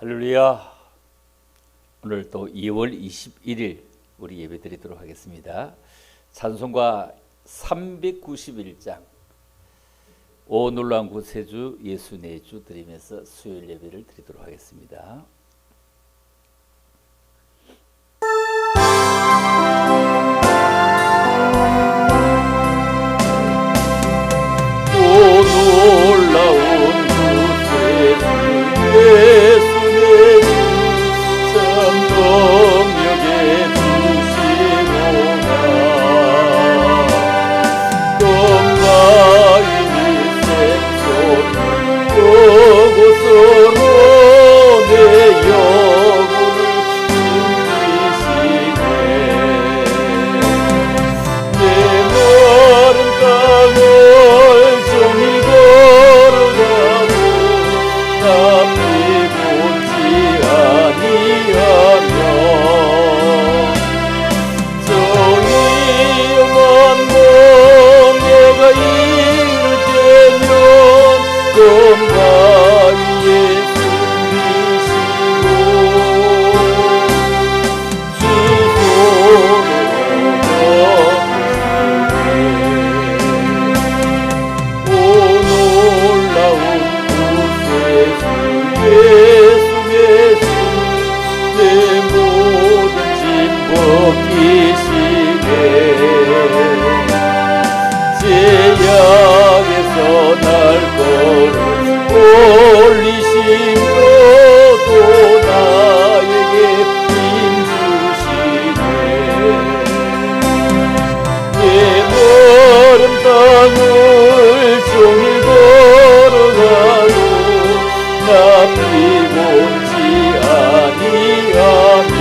할렐루야. 오늘 또 2월 21일 우리 예배 드리도록 하겠습니다. 찬송가 391장 오 놀라운 구세주 예수 내 주 드리면서 수요일 예배를 드리도록 하겠습니다. 오 놀라운 구세주 예수 능력에 주시로나 검가인이 생존 그곳으로 내 영혼을 숨기시네. 내 마른 땅을 종일 걸어가고 나 비곤지 아니하며 저 위험한 멍에가 이를 때면 검바위에 숨기시고 주 손으로 오 놀라운 구세주 예수 내 모든 짐 벗기시네. 제약에서 날 걸어 올리시며 또 나에게 힘 주시네. 내 멀은 땅을 종일 걸어가도 나 피곤지 아니하며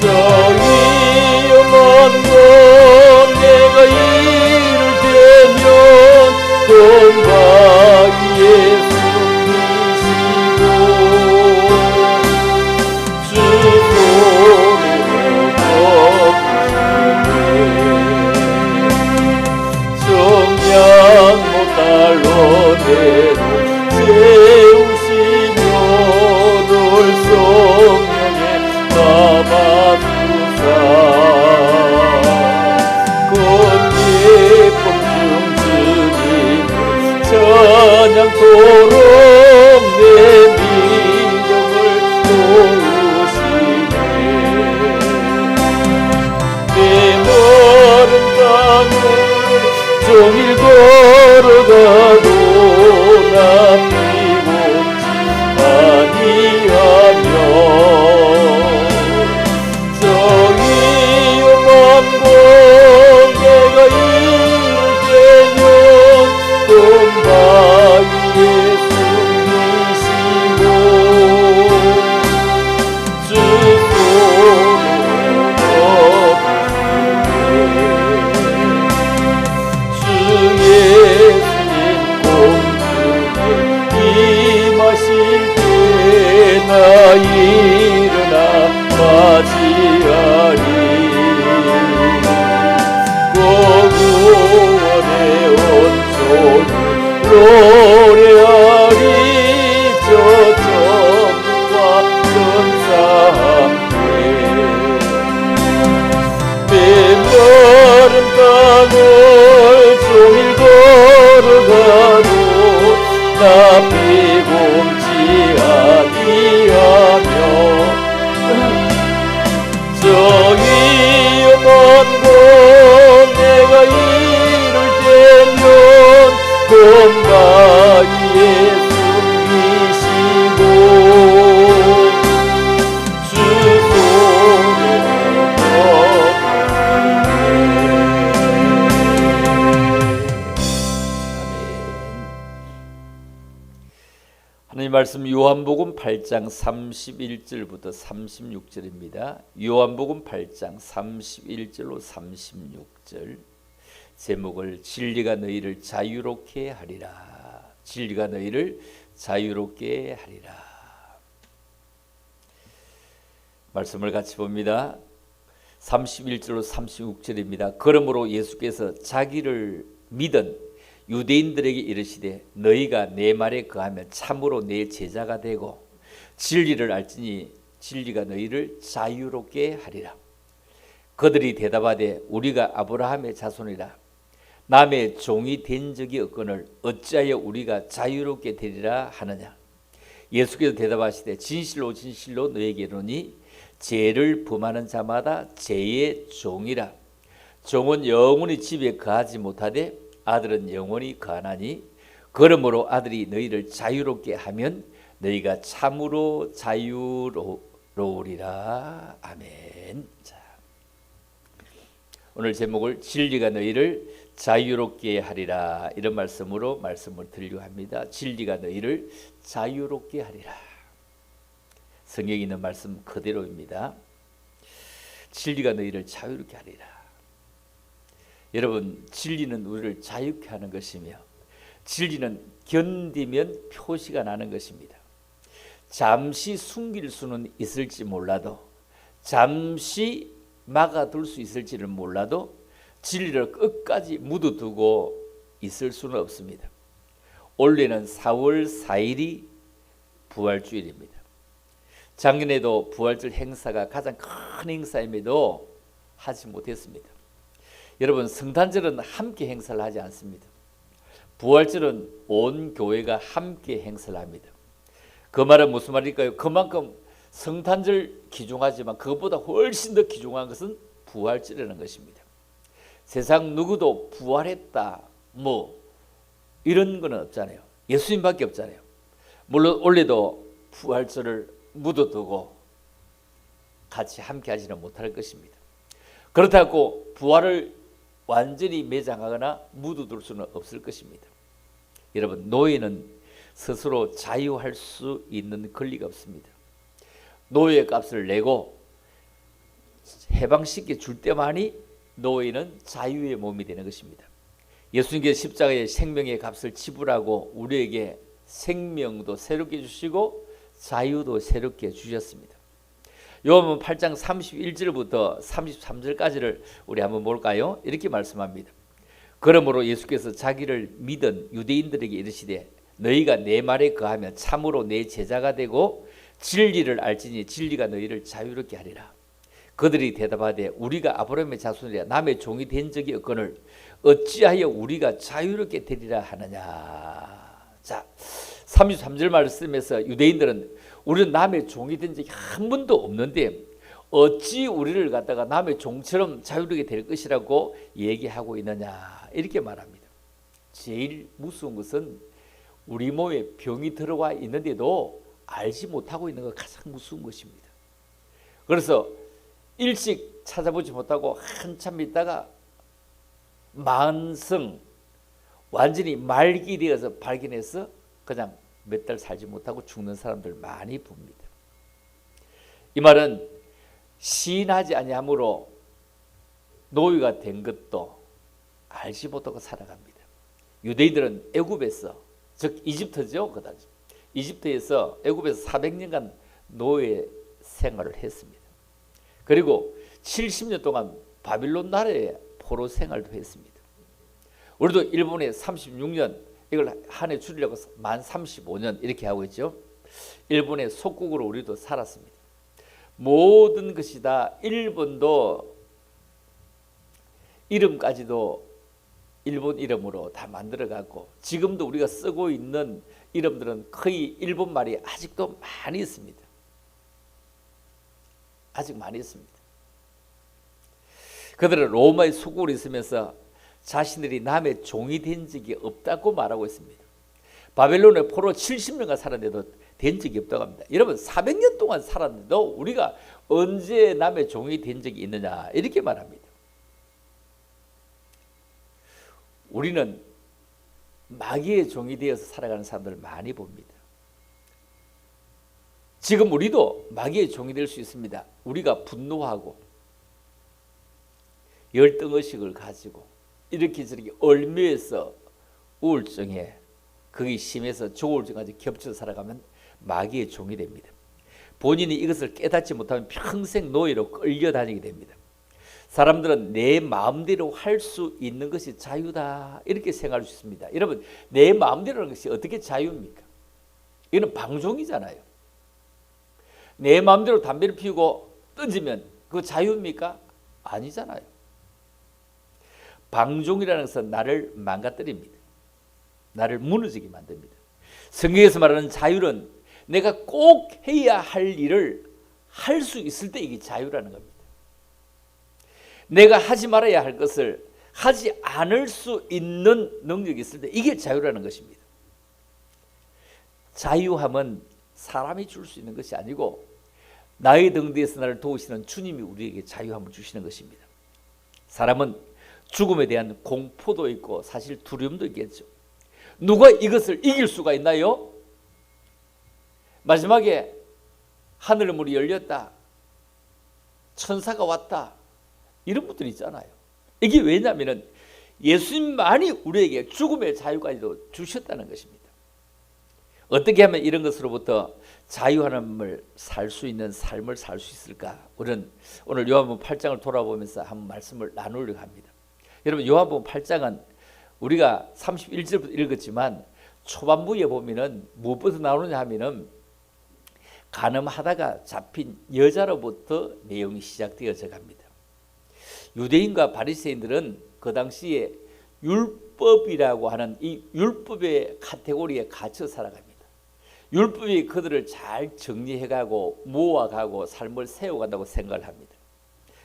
저 위험한 건 내가 이를 되면 검바위에 숨기시고 주 손으로 덮으시네. 정량 못달러 내로 세우시며 늘 성령에 담아주사 꽃예쁨 중 주님을 찬양토록 내 미령을 도우시네. 내 멀은 땅을 종일 걸어가도 나 피곤지 아니하며 저 위험한 곳 내가 이를 때면 검바위에 숨기시고 주 손으로 주 예수님 공중에 임하실 때 나 일어나 맞이하리. 고구원의 온전을 노래하리. 저 천국과 천사 함께 메마른 땅을 종일 걸어가도 나 피곤지 아니하며 저 위험한 곳 내가 이를 때면 검바위에 숨기시고 주 하나님 말씀 요한복음 8장 31절부터 36절입니다. 요한복음 8장 31절로 36절 제목을 진리가 너희를 자유롭게 하리라. 진리가 너희를 자유롭게 하리라. 말씀을 같이 봅니다. 31절로 36절입니다. 그러므로 예수께서 자기를 믿은 유대인들에게 이르시되 너희가 내 말에 거하면 참으로 내 제자가 되고 진리를 알지니 진리가 너희를 자유롭게 하리라. 그들이 대답하되 우리가 아브라함의 자손이라 남의 종이 된 적이 없거늘 어찌하여 우리가 자유롭게 되리라 하느냐. 예수께서 대답하시되 진실로 진실로 너희에게 이르노니 죄를 범하는 자마다 죄의 종이라. 종은 영원히 집에 거하지 못하되 아들은 영원히 거하나니 그러므로 아들이 너희를 자유롭게 하면 너희가 참으로 자유로우리라. 아멘. 자, 오늘 제목을 진리가 너희를 자유롭게 하리라 이런 말씀으로 말씀을 드리려 합니다. 진리가 너희를 자유롭게 하리라. 성경에 있는 말씀 그대로입니다. 진리가 너희를 자유롭게 하리라. 여러분, 진리는 우리를 자유케 하는 것이며 진리는 견디면 표시가 나는 것입니다. 잠시 숨길 수는 있을지 몰라도 잠시 막아둘 수 있을지는 몰라도 진리를 끝까지 묻어두고 있을 수는 없습니다. 올해는 4월 4일이 부활주일입니다. 작년에도 부활절 행사가 가장 큰 행사임에도 하지 못했습니다. 여러분, 성탄절은 함께 행사를 하지 않습니다. 부활절은 온 교회가 함께 행사를 합니다. 그 말은 무슨 말일까요? 그만큼 성탄절 귀중하지만 그것보다 훨씬 더 귀중한 것은 부활절이라는 것입니다. 세상 누구도 부활했다 뭐 이런 건 없잖아요. 예수님밖에 없잖아요. 물론 올해도 부활절을 묻어두고 같이 함께 하지는 못할 것입니다. 그렇다고 부활을 완전히 매장하거나 묻어둘 수는 없을 것입니다. 여러분, 노예는 스스로 자유할 수 있는 권리가 없습니다. 노예 값을 내고 해방시켜 줄 때만이 노예는 자유의 몸이 되는 것입니다. 예수님께서 십자가의 생명의 값을 지불하고 우리에게 생명도 새롭게 주시고 자유도 새롭게 주셨습니다. 요한복음 8장 31절부터 33절까지를 우리 한번 볼까요? 이렇게 말씀합니다. 그러므로 예수께서 자기를 믿은 유대인들에게 이르시되 너희가 내 말에 거하면 참으로 내 제자가 되고 진리를 알지니 진리가 너희를 자유롭게 하리라. 그들이 대답하되 우리가 아브라함의 자손이라 남의 종이 된 적이 없거늘 어찌하여 우리가 자유롭게 되리라 하느냐. 자, 33절 말씀에서 유대인들은 우리는 남의 종이 된 적이 한 번도 없는데 어찌 우리를 갖다가 남의 종처럼 자유롭게 될 것이라고 얘기하고 있느냐 이렇게 말합니다. 제일 무서운 것은 우리 몸에 병이 들어와 있는데도 알지 못하고 있는 것이 가장 무서운 것입니다. 그래서 일찍 찾아보지 못하고 한참 있다가 만성 완전히 말기 되어서 발견해서 그냥 몇 달 살지 못하고 죽는 사람들 많이 봅니다. 이 말은 시인하지 아니하므로 노예가 된 것도 알지 못하고 살아갑니다. 유대인들은 애굽에서 즉 이집트죠. 그다지 이집트에서 애굽에서 400년간 노예 생활을 했습니다. 그리고 70년 동안 바빌론 나라에 포로 생활도 했습니다. 우리도 일본에 36년 이걸 한 해 줄이려고 만 35년 이렇게 하고 있죠. 일본의 속국으로 우리도 살았습니다. 모든 것이 다 일본도 이름까지도 일본 이름으로 다 만들어갖고 지금도 우리가 쓰고 있는 이름들은 거의 일본 말이 아직도 많이 있습니다. 아직 많이 있습니다. 그들은 로마의 속국으로 있으면서 자신들이 남의 종이 된 적이 없다고 말하고 있습니다. 바벨론의 포로 70년간 살았는데도 된 적이 없다고 합니다. 여러분 400년 동안 살았는데도 우리가 언제 남의 종이 된 적이 있느냐 이렇게 말합니다. 우리는 마귀의 종이 되어서 살아가는 사람들을 많이 봅니다. 지금 우리도 마귀의 종이 될 수 있습니다. 우리가 분노하고 열등의식을 가지고 이렇게 저렇게 얽매여서 우울증에 그게 심해서 조울증까지 겹쳐 살아가면 마귀의 종이 됩니다. 본인이 이것을 깨닫지 못하면 평생 노예로 끌려다니게 됩니다. 사람들은 내 마음대로 할 수 있는 것이 자유다 이렇게 생각할 수 있습니다. 여러분, 내 마음대로라는 것이 어떻게 자유입니까? 이거는 방종이잖아요. 내 마음대로 담배를 피우고 던지면 그거 자유입니까? 아니잖아요. 방종이라는 것은 나를 망가뜨립니다. 나를 무너지게 만듭니다. 성경에서 말하는 자유는 내가 꼭 해야 할 일을 할 수 있을 때 이게 자유라는 겁니다. 내가 하지 말아야 할 것을 하지 않을 수 있는 능력이 있을 때 이게 자유라는 것입니다. 자유함은 사람이 줄 수 있는 것이 아니고 나의 등 뒤에서 나를 도우시는 주님이 우리에게 자유함을 주시는 것입니다. 사람은 죽음에 대한 공포도 있고 사실 두려움도 있겠죠. 누가 이것을 이길 수가 있나요? 마지막에 하늘 문이 열렸다, 천사가 왔다, 이런 분들이 있잖아요. 이게 왜냐하면 예수님만이 우리에게 죽음의 자유까지도 주셨다는 것입니다. 어떻게 하면 이런 것으로부터 자유함을 살 수 있는 삶을 살 수 있을까? 우리는 오늘 요한복음 8장을 돌아보면서 한번 말씀을 나누려고 합니다. 여러분, 요한복음 8장은 우리가 31절부터 읽었지만 초반부에 보면은 무엇부터 나오느냐 하면은 간음하다가 잡힌 여자로부터 내용이 시작되어져 갑니다. 유대인과 바리새인들은 그 당시에 율법이라고 하는 이 율법의 카테고리에 갇혀 살아갑니다. 율법이 그들을 잘 정리해가고 모아가고 삶을 세워간다고 생각을 합니다.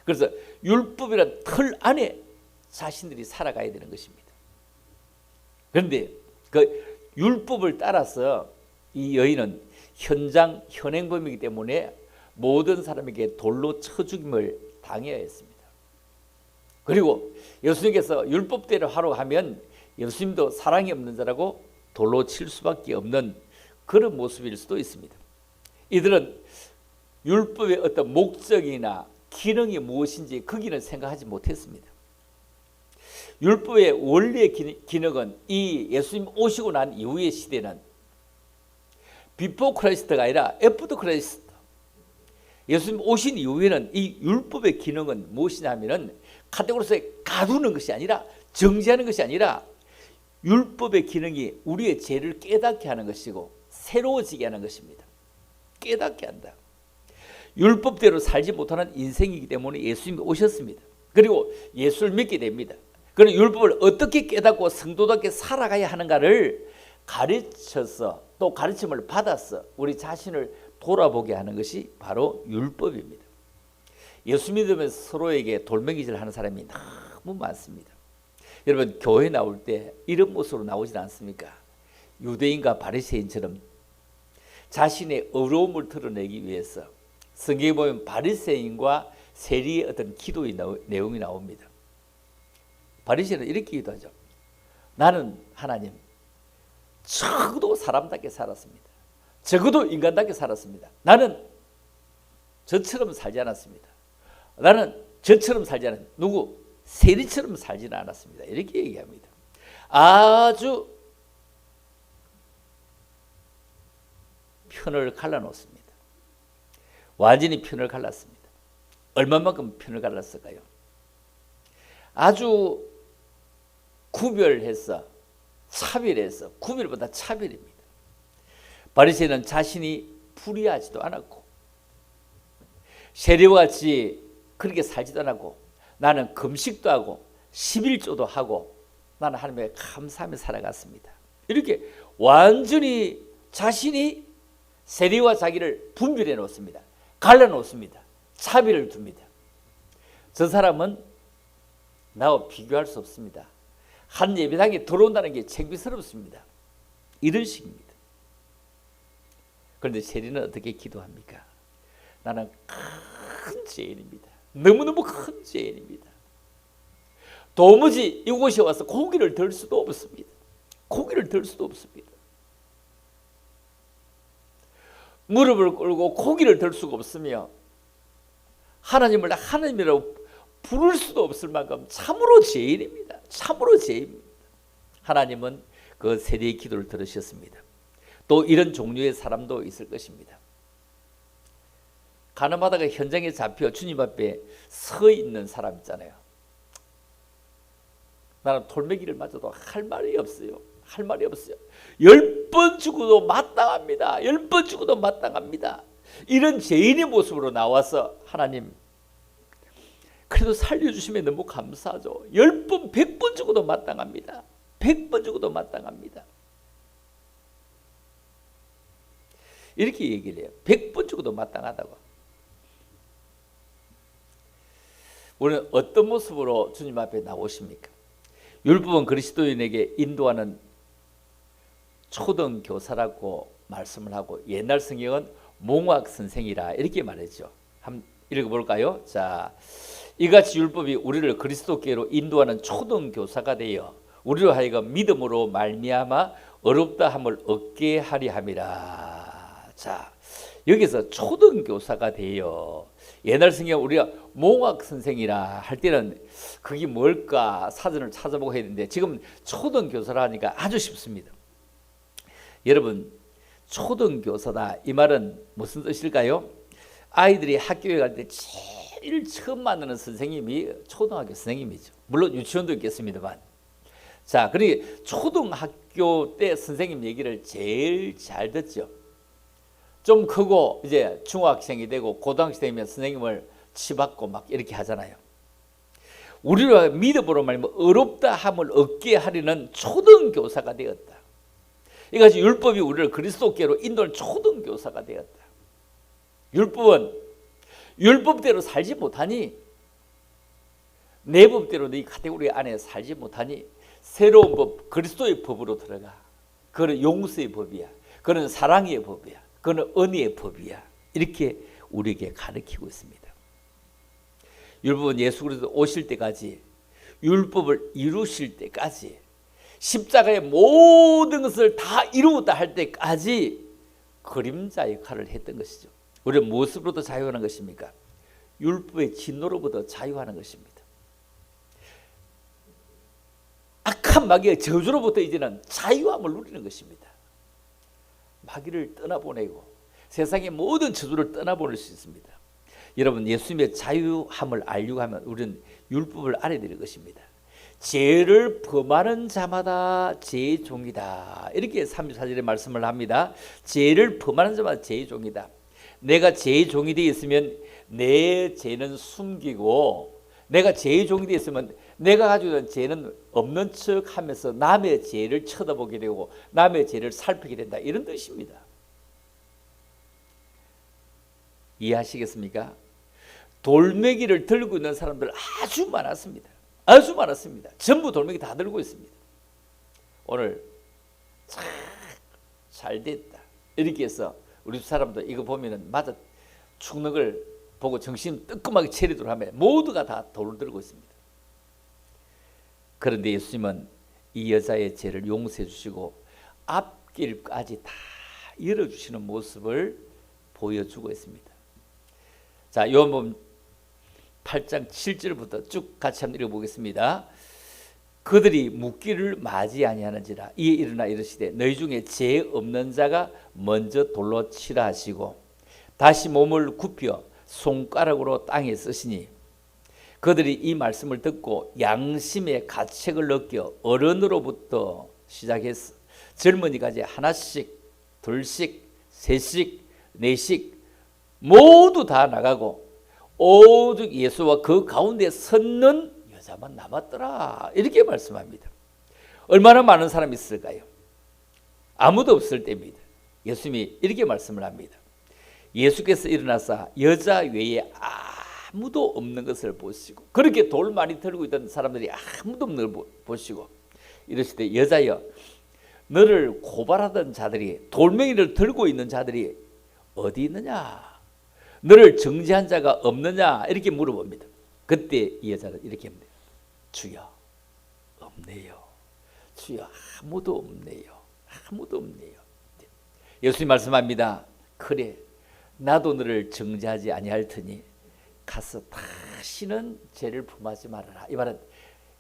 그래서 율법이라는 틀 안에 자신들이 살아가야 되는 것입니다. 그런데 그 율법을 따라서 이 여인은 현행범이기 때문에 모든 사람에게 돌로 쳐 죽임을 당해야 했습니다. 그리고 예수님께서 율법대로 하라고 하면 예수님도 사랑이 없는 자라고 돌로 칠 수밖에 없는 그런 모습일 수도 있습니다. 이들은 율법의 어떤 목적이나 기능이 무엇인지 거기는 생각하지 못했습니다. 율법의 원리의 기능은 이 예수님 오시고 난 이후의 시대는 비포 크라이스트가 아니라 애프터 크라이스트, 예수님 오신 이후에는 이 율법의 기능은 무엇이냐 하면은 카테고리에 가두는 것이 아니라, 정지하는 것이 아니라 율법의 기능이 우리의 죄를 깨닫게 하는 것이고 새로워지게 하는 것입니다. 깨닫게 한다. 율법대로 살지 못하는 인생이기 때문에 예수님이 오셨습니다. 그리고 예수를 믿게 됩니다. 그런 율법을 어떻게 깨닫고 성도답게 살아가야 하는가를 가르쳐서 또 가르침을 받아서 우리 자신을 돌아보게 하는 것이 바로 율법입니다. 예수 믿으면서 서로에게 돌멩이질 하는 사람이 너무 많습니다. 여러분, 교회 나올 때 이런 모습으로 나오지 않습니까? 유대인과 바리새인처럼 자신의 어려움을 드러내기 위해서 성경에 보면 바리새인과 세리의 어떤 기도의 내용이 나옵니다. 바리새인은 이렇게 기도하죠. 나는 하나님 적어도 사람답게 살았습니다. 적어도 인간답게 살았습니다. 나는 저처럼 살지 않았습니다. 나는 저처럼 살지 않았습니다. 누구? 세리처럼 살지는 않았습니다. 이렇게 얘기합니다. 아주 편을 갈라놓습니다. 완전히 편을 갈랐습니다. 얼마만큼 편을 갈랐을까요? 아주 구별해서 차별해서, 구별보다 차별입니다. 바리새인은 자신이 불의하지도 않았고 세리와 같이 그렇게 살지도 않았고 나는 금식도 하고 11조도 하고 나는 하나님께 감사하며 살아갔습니다. 이렇게 완전히 자신이 세리와 자기를 분별해 놓습니다. 갈라 놓습니다. 차별을 둡니다. 저 사람은 나와 비교할 수 없습니다. 한 예배당에 들어온다는 게 창피스럽습니다. 이런 식입니다. 그런데 세리는 어떻게 기도합니까? 나는 큰 죄인입니다. 너무너무 큰 죄인입니다. 도무지 이곳에 와서 고기를 들 수도 없습니다. 고기를 들 수도 없습니다. 무릎을 꿇고 고기를 들 수가 없으며 하나님을 하나님이라고 부를 수도 없을 만큼 참으로 죄인입니다. 참으로 죄인입니다. 하나님은 그 세리의 기도를 들으셨습니다. 또 이런 종류의 사람도 있을 것입니다. 가늠하다가 현장에 잡혀 주님 앞에 서 있는 사람 있잖아요. 나는 돌멩이를 맞아도 할 말이 없어요. 할 말이 없어요. 10번 죽어도 마땅합니다. 10번 죽어도 마땅합니다. 이런 죄인의 모습으로 나와서 하나님 그래도 살려주시면 너무 감사하죠. 10번 100번 죽어도 마땅합니다. 100번 죽어도 마땅합니다. 이렇게 얘기를 해요. 100번 죽어도 마땅하다고. 우리는 어떤 모습으로 주님 앞에 나오십니까? 율법은 그리스도인에게 인도하는 초등교사라고 말씀을 하고 옛날 성경은 몽학선생이라 이렇게 말했죠. 한번 읽어볼까요? 자, 이같이 율법이 우리를 그리스도께로 인도하는 초등교사가 되어 우리로 하여금 믿음으로 말미암아 어렵다 함을 얻게 하리 함이라. 자, 여기서 초등교사가 되어 옛날 성경 우리가 몽학선생이라 할 때는 그게 뭘까 사전을 찾아보고 해야 되는데 지금 초등교사라 하니까 아주 쉽습니다. 여러분 초등교사다 이 말은 무슨 뜻일까요? 아이들이 학교에 갈 때 제일 처음 만나는 선생님이 초등학교 선생님이죠. 물론 유치원도 있겠습니다만. 자, 그러니 초등학교 때 선생님 얘기를 제일 잘 듣죠. 좀 크고 이제 중학생이 되고 고등학생이 되면 선생님을 치받고 막 이렇게 하잖아요. 우리가 믿음으로 말하면 어렵다 함을 얻게 하려는 초등교사가 되었다. 이것이 율법이 우리를 그리스도께로 인도하는 초등교사가 되었다. 율법은 율법대로 살지 못하니 내 법대로 네 카테고리 안에 살지 못하니 새로운 법 그리스도의 법으로 들어가. 그건 용서의 법이야. 그건 사랑의 법이야. 그건 은혜의 법이야. 이렇게 우리에게 가르치고 있습니다. 율법은 예수 그리스도 오실 때까지 율법을 이루실 때까지 십자가의 모든 것을 다 이루었다 할 때까지 그림자 역할을 했던 것이죠. 우리는 무엇으로부터 자유하는 것입니까? 율법의 진노로부터 자유하는 것입니다. 악한 마귀의 저주로부터 이제는 자유함을 누리는 것입니다. 마귀를 떠나보내고 세상의 모든 저주를 떠나보낼 수 있습니다. 여러분 예수님의 자유함을 알려고 하면 우리는 율법을 알아야 될 것입니다. 죄를 범하는 자마다 죄의 종이다. 이렇게 34절에 말씀을 합니다. 죄를 범하는 자마다 죄의 종이다. 내가 죄의 종이 되어 있으면 내 죄는 숨기고 내가 죄의 종이 되어 있으면 내가 가지고 있는 죄는 없는 척 하면서 남의 죄를 쳐다보게 되고 남의 죄를 살피게 된다. 이런 뜻입니다. 이해하시겠습니까? 돌멩이를 들고 있는 사람들 아주 많았습니다. 아주 많았습니다. 전부 돌멩이 다 들고 있습니다. 오늘 잘 됐다. 이렇게 해서 우리 사람들 이거 보면은 맞아 죽는 걸 보고 정신 뜨끔하게 차리도록 하면 모두가 다 돌을 들고 있습니다. 그런데 예수님은 이 여자의 죄를 용서해 주시고 앞길까지 다 열어주시는 모습을 보여주고 있습니다. 자, 요한복음 8장 7절부터 쭉 같이 한번 읽어보겠습니다. 그들이 묻기를 맞이 아니하는지라 이에 일어나 이르시되 너희 중에 죄 없는 자가 먼저 돌로 치라 하시고 다시 몸을 굽혀 손가락으로 땅에 쓰시니 그들이 이 말씀을 듣고 양심의 가책을 느껴 어른으로부터 시작해서 젊은이까지 하나씩 둘씩 셋씩 넷씩 모두 다 나가고 오직 예수와 그 가운데 섰는 여자만 남았더라. 이렇게 말씀합니다. 얼마나 많은 사람이 있을까요? 아무도 없을 때입니다. 예수님이 이렇게 말씀을 합니다. 예수께서 일어나사 여자 외에 아무도 없는 것을 보시고 그렇게 돌 많이 들고 있던 사람들이 아무도 없는 걸 보시고 이러시되 여자여 너를 고발하던 자들이 돌멩이를 들고 있는 자들이 어디 있느냐? 너를 정죄한 자가 없느냐? 이렇게 물어봅니다. 그때 이 여자는 이렇게 합니다. 주여 없네요. 주여 아무도 없네요. 아무도 없네요. 예수님 말씀합니다. 그래 나도 너를 정죄하지 아니할 테니 가서 다시는 죄를 범하지 말아라. 이 말은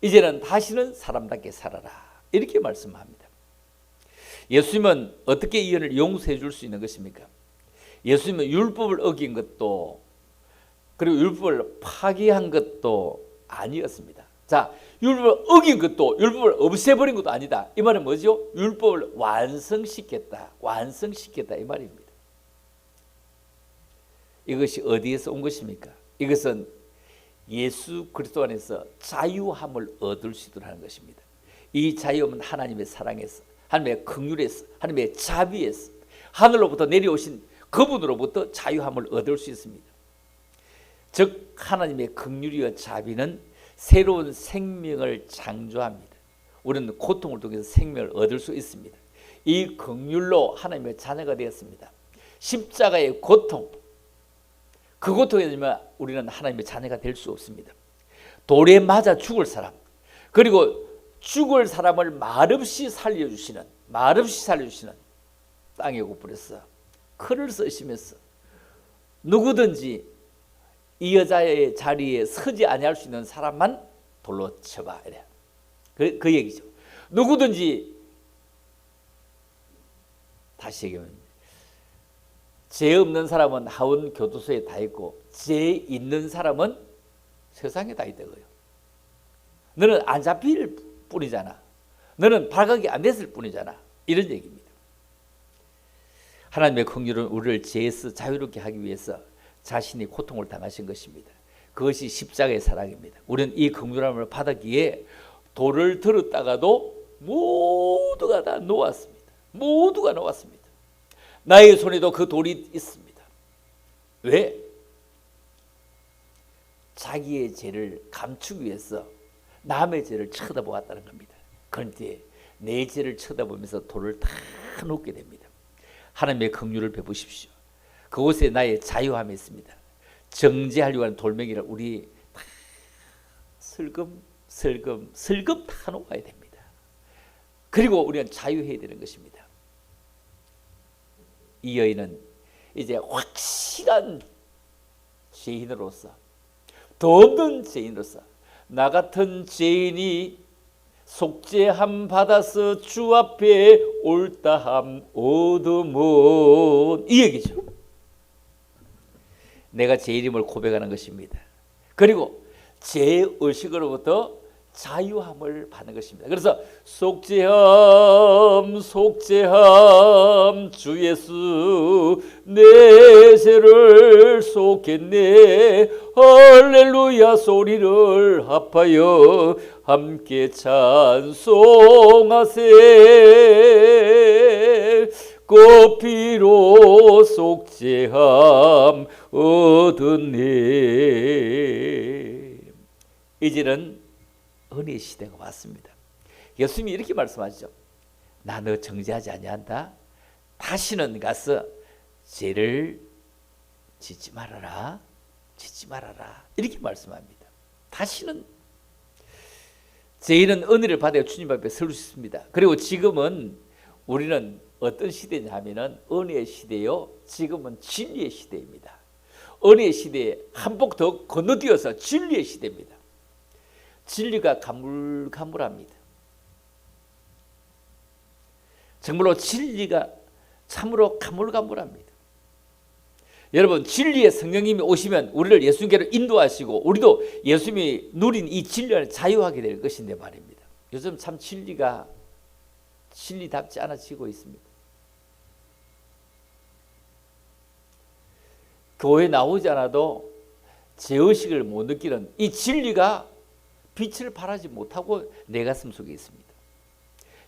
이제는 다시는 사람답게 살아라. 이렇게 말씀합니다. 예수님은 어떻게 이恩을 용서해 줄 수 있는 것입니까? 예수님은 율법을 어긴 것도 그리고 율법을 파기한 것도 아니었습니다. 자, 율법을 어긴 것도 율법을 없애버린 것도 아니다. 이 말은 뭐죠? 율법을 완성시켰다. 완성시켰다 이 말입니다. 이것이 어디에서 온 것입니까? 이것은 예수 그리스도 안에서 자유함을 얻을 수 있도록 하는 것입니다. 이 자유함은 하나님의 사랑에서, 하나님의 긍휼에서, 하나님의 자비에서, 하늘로부터 내려오신 그분으로부터 자유함을 얻을 수 있습니다. 즉 하나님의 긍휼이와 자비는 새로운 생명을 창조합니다. 우리는 고통을 통해서 생명을 얻을 수 있습니다. 이 긍휼로 하나님의 자녀가 되었습니다. 십자가의 고통, 그 고통에 대면 우리는 하나님의 자녀가 될 수 없습니다. 돌에 맞아 죽을 사람, 그리고 죽을 사람을 말없이 살려주시는 땅에 고불에서 칼을 쓰시면서 누구든지 이 여자의 자리에 서지 아니할 수 있는 사람만 돌로 쳐봐 이래. 그 얘기죠. 누구든지, 다시 얘기하면 죄 없는 사람은 하원 교도소에 다 있고 죄 있는 사람은 세상에 다 있다고요. 너는 안 잡힐 뿐이잖아. 너는 발각이 안 됐을 뿐이잖아. 이런 얘기입니다. 하나님의 긍휼은 우리를 죄에서 자유롭게 하기 위해서 자신이 고통을 당하신 것입니다. 그것이 십자가의 사랑입니다. 우리는 이 긍휼함을 받았기에 돌을 들었다가도 모두가 다 놓았습니다. 모두가 놓았습니다. 나의 손에도 그 돌이 있습니다. 왜? 자기의 죄를 감추기 위해서 남의 죄를 쳐다보았다는 겁니다. 그런데 내 죄를 쳐다보면서 돌을 다 놓게 됩니다. 하나님의 긍휼을 베푸십시오. 그곳에 나의 자유함이 있습니다. 정죄하려고 하는 돌멩이를 우리 다 슬금 다 놓아야 됩니다. 그리고 우리는 자유해야 되는 것입니다. 이 여인은 이제 확실한 죄인으로서, 더 없는 죄인으로서, 나 같은 죄인이 속죄함 받아서 주 앞에 옳다함 얻으면, 이 얘기죠. 내가 죄인임을 고백하는 것입니다. 그리고 죄의식으로부터 자유함을 받는 것입니다. 그래서 속죄함 주 예수 내 죄를 속했네 할렐루야 소리를 합하여 함께 찬송하세 그 피로 속죄함 얻었네. 이제는 은혜의 시대가 왔습니다. 예수님이 이렇게 말씀하시죠. 나 너 정죄하지 아니한다. 다시는 가서 죄를 짓지 말아라. 이렇게 말씀합니다. 다시는 죄인은 은혜를 받아 주님 앞에 설 수 있습니다. 그리고 지금은 우리는 어떤 시대냐 하면은 은혜의 시대요. 지금은 진리의 시대입니다. 은혜의 시대에 한복 더 건너뛰어서 진리의 시대입니다. 진리가 가물가물합니다. 정말로 진리가 참으로 가물가물합니다. 여러분 진리의 성령님이 오시면 우리를 예수님께로 인도하시고 우리도 예수님이 누린 이 진리 안에 자유하게 될 것인데 말입니다. 요즘 참 진리가 진리답지 않아지고 있습니다. 교회 나오지 않아도 죄의식을 못 느끼는 이 진리가 빛을 발하지 못하고 내 가슴 속에 있습니다.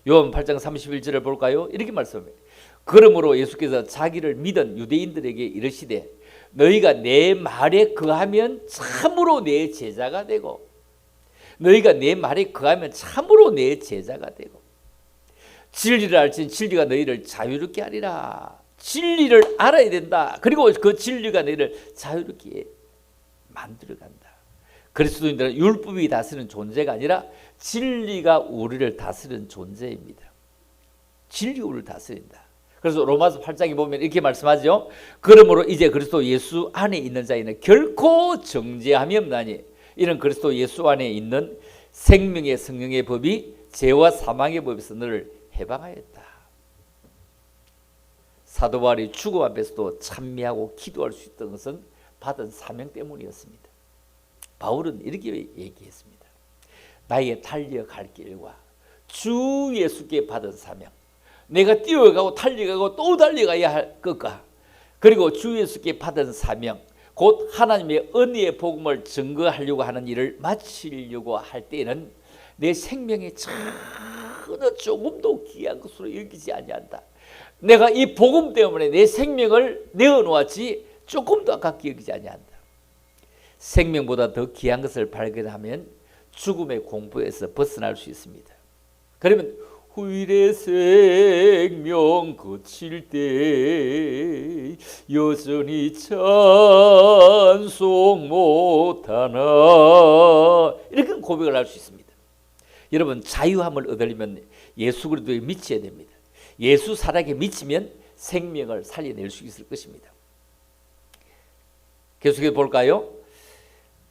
요한 8장 31절을 볼까요? 이렇게 말씀합니다. 그러므로 예수께서 자기를 믿은 유대인들에게 이르시되 너희가 내 말에 거하면 참으로 내 제자가 되고 너희가 내 말에 거하면 참으로 내 제자가 되고 진리를 알지니 진리가 너희를 자유롭게 하리라. 진리를 알아야 된다. 그리고 그 진리가 너희를 자유롭게 만들어간다. 그리스도인들은 율법이 다스리는 존재가 아니라 진리가 우리를 다스리는 존재입니다. 진리가 우리를 다스린다. 그래서 로마서 8장에 보면 이렇게 말씀하죠. 그러므로 이제 그리스도 예수 안에 있는 자에는 결코 정죄함이 없나니 이는 그리스도 예수 안에 있는 생명의 성령의 법이 죄와 사망의 법에서 너를 해방하였다. 사도 바울이 죽음 앞에서도 찬미하고 기도할 수 있던 것은 받은 사명 때문이었습니다. 바울은 이렇게 얘기했습니다. 나의 달려갈 길과 주 예수께 받은 사명, 내가 뛰어가고 달려가고 또 달려가야 할 것과 그리고 주 예수께 받은 사명, 곧 하나님의 은혜의 복음을 증거하려고 하는 일을 마치려고 할 때에는 내 생명이 전혀 조금도 귀한 것으로 여기지 아니한다. 내가 이 복음 때문에 내 생명을 내어놓았지 조금도 아깝게 여기지 아니한다. 생명보다 더 귀한 것을 발견하면 죽음의 공포에서 벗어날 수 있습니다. 그러면 후일의 생명 거칠 때 여전히 찬송 못하나, 이렇게 고백을 할 수 있습니다. 여러분, 자유함을 얻으려면 예수 그리스도에 미쳐야 됩니다. 예수 사랑에 미치면 생명을 살려낼 수 있을 것입니다. 계속해서 볼까요?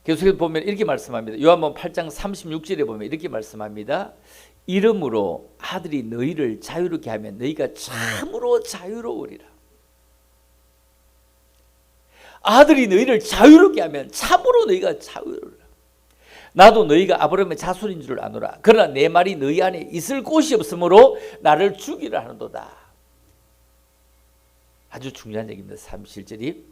계속해서 보면 이렇게 말씀합니다. 요한복음 8장 36절에 보면 이렇게 말씀합니다. 이러므로 아들이 너희를 자유롭게 하면 너희가 참으로 자유로우리라. 아들이 너희를 자유롭게 하면 참으로 너희가 자유로우리라. 나도 너희가 아브라함의 자손인 줄 아노라. 그러나 내 말이 너희 안에 있을 곳이 없으므로 나를 죽이려 하는도다. 아주 중요한 얘기입니다. 37절이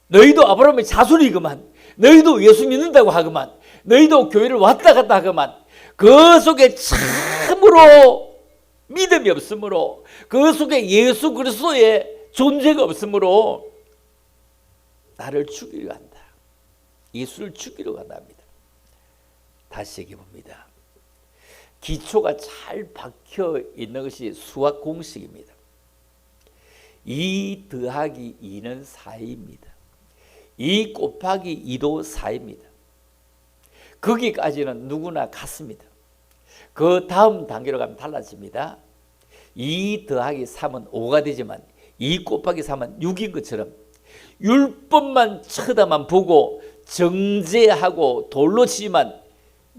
너희도 아브라함의 자손이구만, 너희도 예수 믿는다고 하구만, 너희도 교회를 왔다 갔다 하구만, 그 속에 참으로 믿음이 없으므로, 그 속에 예수 그리스도의 존재가 없으므로 나를 죽이려 한다. 예수를 죽이려 한다 합니다. 다시 얘기해 봅니다. 기초가 잘 박혀 있는 것이 수학 공식입니다. 2 더하기 2는 4입니다. 2 곱하기 2도 4입니다. 거기까지는 누구나 같습니다. 그 다음 단계로 가면 달라집니다. 2 더하기 3은 5가 되지만 2 곱하기 3은 6인 것처럼 율법만 쳐다만 보고 정죄하고 돌로 치지만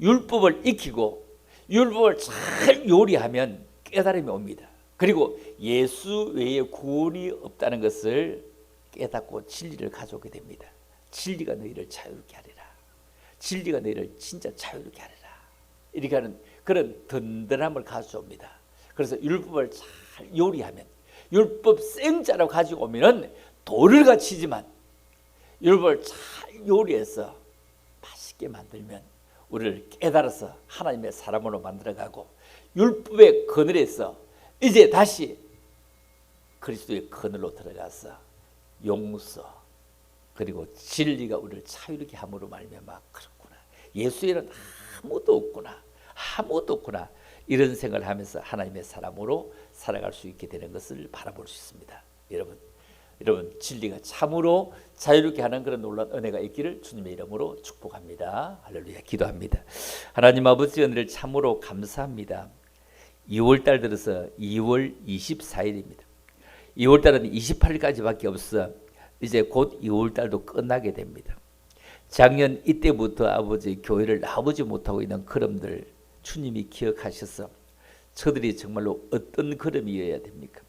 율법을 익히고 율법을 잘 요리하면 깨달음이 옵니다. 그리고 예수 외에 구원이 없다는 것을 깨닫고 진리를 가져오게 됩니다. 진리가 너희를 자유롭게 하리라. 진리가 너희를 진짜 자유롭게 하리라. 이렇게 하는 그런 든든함을 가져옵니다. 그래서 율법을 잘 요리하면, 율법 생자로 가지고 오면은 돌을 갖추지만 율법을 잘 요리해서 맛있게 만들면 우리를 깨달아서 하나님의 사람으로 만들어가고, 율법의 그늘에서 이제 다시 그리스도의 그늘로 들어가서 용서 그리고 진리가 우리를 자유롭게 함으로 말미암아, 그렇구나, 예수에는 아무도 없구나, 아무도 없구나, 이런 생각을 하면서 하나님의 사람으로 살아갈 수 있게 되는 것을 바라볼 수 있습니다. 여러분 진리가 참으로 자유롭게 하는 그런 놀라운 은혜가 있기를 주님의 이름으로 축복합니다. 할렐루야. 기도합니다. 하나님 아버지, 은혜를 참으로 감사합니다. 2월달 들어서 2월 24일입니다. 2월달은 28일까지밖에 없어 이제 곧 2월달도 끝나게 됩니다. 작년 이때부터 아버지 교회를 나오지 못하고 있는 걸음들 주님이 기억하셔서 저들이 정말로 어떤 걸음이어야 됩니까?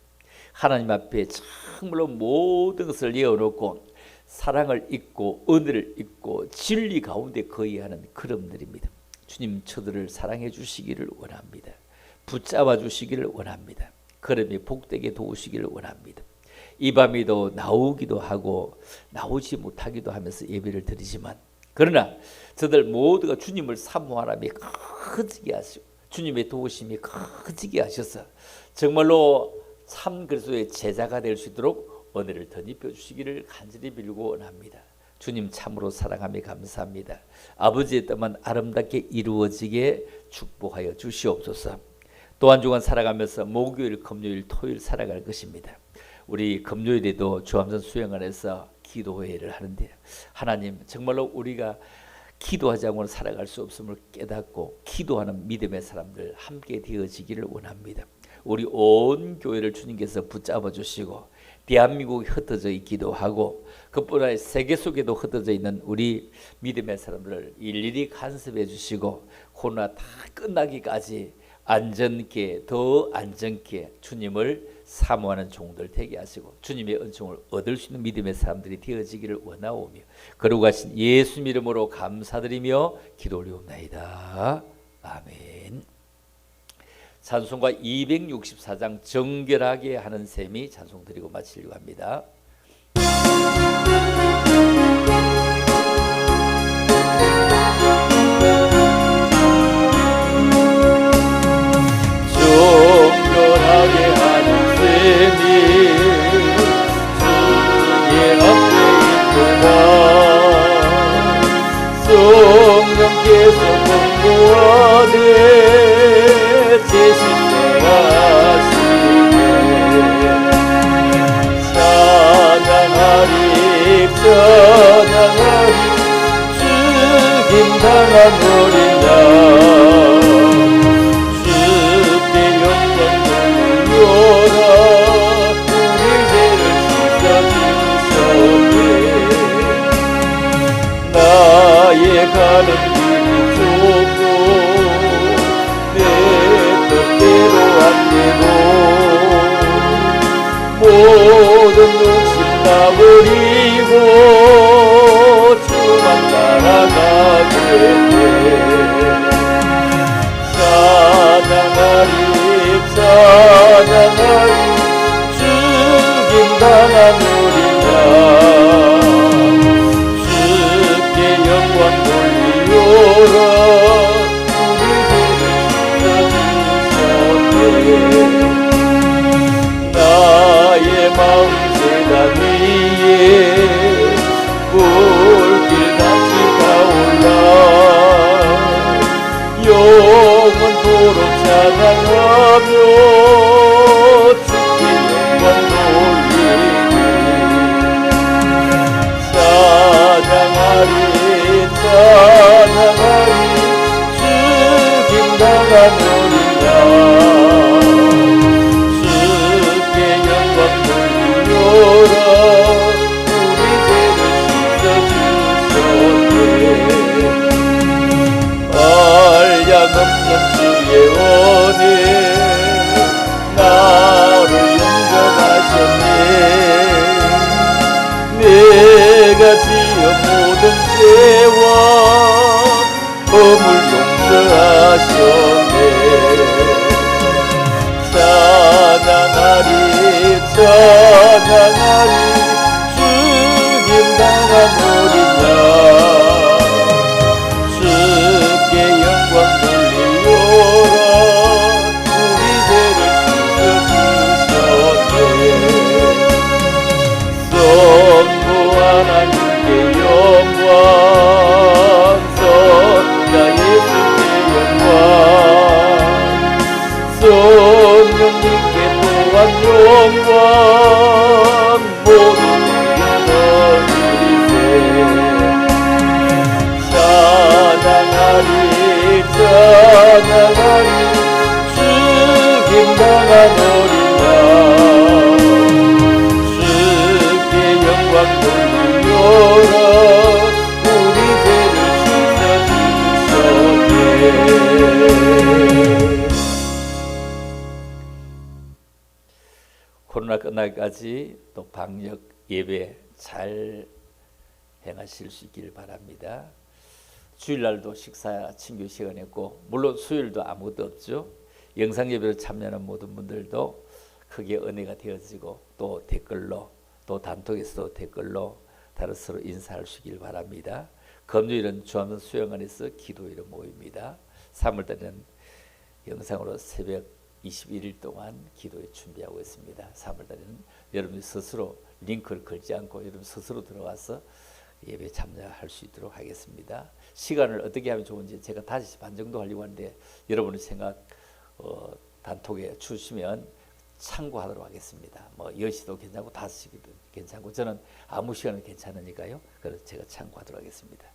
하나님 앞에 정말로 모든 것을 내어놓고 사랑을 잊고 은혜를 잊고 진리 가운데 거해하는 걸음들입니다. 주님, 저들을 사랑해 주시기를 원합니다. 붙잡아 주시기를 원합니다. 걸음이 복되게 도우시기를 원합니다. 이 밤에도 나오기도 하고 나오지 못하기도 하면서 예배를 드리지만, 그러나 저들 모두가 주님을 사모하람이 커지게 하시고 주님의 도우심이 커지게 하셔서 정말로 참 그리스도의 제자가 될 수 있도록 은혜를 덧입혀 주시기를 간절히 빌고 원합니다. 주님 참으로 사랑하며 감사합니다. 아버지의 뜻만 아름답게 이루어지게 축복하여 주시옵소서. 또 한 주간 살아가면서 목요일, 금요일, 토요일 살아갈 것입니다. 우리 금요일에도 주암선 수영관에서 기도회를 하는데, 하나님 정말로 우리가 기도하지 않고는 살아갈 수 없음을 깨닫고 기도하는 믿음의 사람들 함께 되어지기를 원합니다. 우리 온 교회를 주님께서 붙잡아 주시고 대한민국이 흩어져 있기도 하고 그뿐 아니라 세계 속에도 흩어져 있는 우리 믿음의 사람들을 일일이 간섭해 주시고 코로나 다 끝나기까지 안전케 더 안전케 주님을 사모하는 종들 되게 하시고 주님의 은총을 얻을 수 있는 믿음의 사람들이 되어지기를 원하오며 그러고 가신 예수 이름으로 감사드리며 기도 올리옵나이다. 아멘. 찬송가 264장 정결하게 하는 셈이 찬송 드리고 마치려고 합니다. 정결하게 하는 셈이 주의 앞에 있구나. 성령께서 공부하네 제 실생하시네. 찬양하리 찬양하리 죽임당한 어린 양 주께 영광 돌려라. 우리 죄를 씻어주셨네. 나의 가는 길이 좁고 내 뜻대로 안 되고 모든 욕심 다 버리고 주만 따라가겠네. 찬양하리 찬양하리 죽임당한 어린 양 주께 영광 돌리오라. 나의 마음 제단 위에 불길같이 타올라. 영원토록 찬양하며 주께 영광 돌리니. 찬양하리 찬양하리 죽임당한 어린 양 주께 영광 돌리오라. 우리 죄를 씻어주셨네. 한량없는 주의 은혜 나를 용서하셨네. 내가 지은 모든 죄와 허물 용서하셨네. 찬양하리 찬양하리 죽임당한 어린 양 주께 영광 돌리오라. 우리 죄를 씻어주셨네. 성부 하나님께 영광 성자 예수께 영광 성령님께 또한 영광 모두 돌려드리세. 찬양하리 찬양하리 죽임당한 어린 양 주께 영광 돌리오라. 우리 죄를 씻어주셨네. 코로나 끝나기까지 또 방역 예배 잘 행하실 수 있기를 바랍니다. 주일날도 식사 친교 시간했고 물론 수요일도 아무것도 없죠. 영상 예배를 참여하는 모든 분들도 크게 은혜가 되어지고 또 댓글로 또 단톡에서도 댓글로 다른 서로 인사할 수 있기를 바랍니다. 금요일은 주암선 수영관에서 기도회로 모입니다. 3월달에는 영상으로 새벽 21일 동안 기도회 준비하고 있습니다. 3월달에는 여러분이 스스로 링크를 걸지 않고 여러분 스스로 들어와서 예배 참여할 수 있도록 하겠습니다. 시간을 어떻게 하면 좋은지 제가 5시 반 정도 하려고 하는데 여러분의 생각 단톡에 주시면 참고하도록 하겠습니다. 뭐 10시도 괜찮고 5시도 괜찮고 저는 아무 시간은 괜찮으니까요. 그래서 제가 참고하도록 하겠습니다.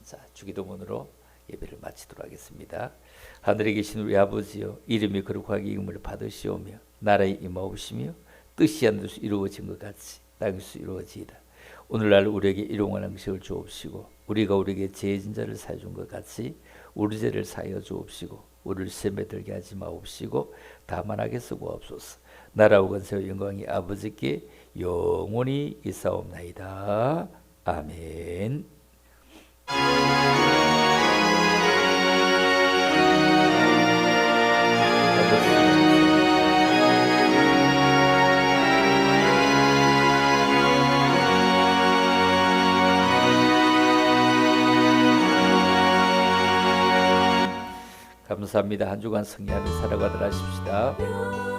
자, 주기도문으로 예배를 마치도록 하겠습니다. 하늘에 계신 우리 아버지여, 이름이 거룩하게 여김을 받으시오며 나라에 임하옵시며 뜻이 하늘에서 이루어진 것 같이 땅에서 이루어지이다. 오늘날 우리에게 일용할 양식을 주옵시고 우리가 우리에게 죄진 자를 사해 준 것 같이 우리 죄를 사하여 주옵시고 우리를 시험에 들게 하지 마옵시고 다만 하게 쓰고옵소서. 나라와 권세와 영광이 아버지께 영원히 있사옵나이다. 아멘. 감사합니다. 한 주간 승리하며 살아가도록 하십시다.